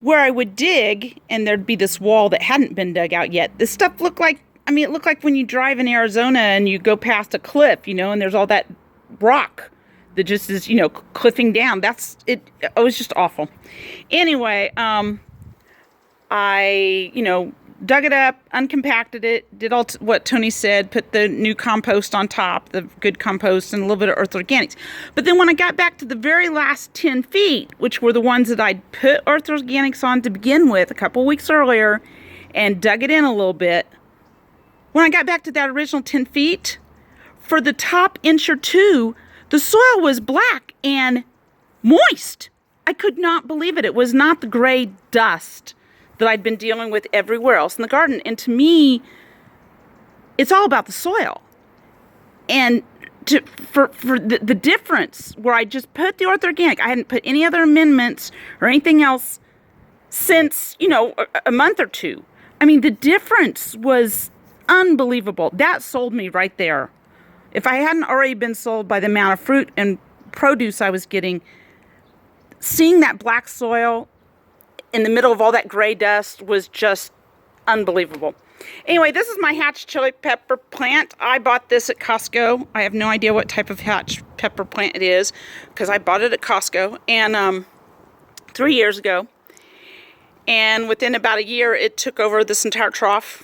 where I would dig, and there'd be this wall that hadn't been dug out yet. This stuff looked like, it looked like when you drive in Arizona and you go past a cliff, and there's all that rock that just is, cliffing down. That's it. It was just awful. Anyway, I, dug it up, uncompacted it, did all what Tony said, put the new compost on top, the good compost, and a little bit of earth organics. But then when I got back to the very last 10 feet, which were the ones that I'd put earth organics on to begin with a couple weeks earlier and dug it in a little bit, when I got back to that original 10 feet, for the top inch or two, the soil was black and moist. I could not believe it. It was not the gray dust that I'd been dealing with everywhere else in the garden. And to me, it's all about the soil. And for the difference where I just put the Earth Organic, I hadn't put any other amendments or anything else since, a month or two. The difference was unbelievable. That sold me right there. If I hadn't already been sold by the amount of fruit and produce I was getting, seeing that black soil in the middle of all that gray dust was just unbelievable. Anyway, this is my hatch chili pepper plant. I bought this at Costco. I have no idea what type of hatch pepper plant it is because I bought it at Costco and 3 years ago. And within about a year, it took over this entire trough.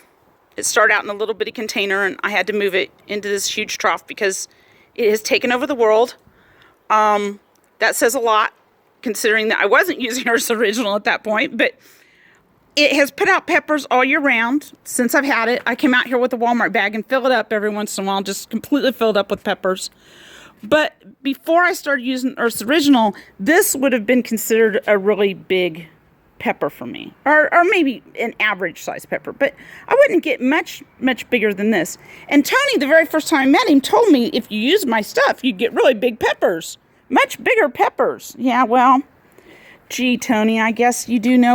It started out in a little bitty container, and I had to move it into this huge trough because it has taken over the world. That says a lot, considering that I wasn't using Earth's Original at that point, but it has put out peppers all year round since I've had it. I came out here with a Walmart bag and fill it up every once in a while, just completely filled up with peppers. But before I started using Earth's Original, this would have been considered a really big pepper for me, or maybe an average size pepper, but I wouldn't get much bigger than this. And Tony, the very first time I met him, told me if you use my stuff, you'd get really big peppers. Much bigger peppers. Yeah, well, gee, Tony, I guess you do know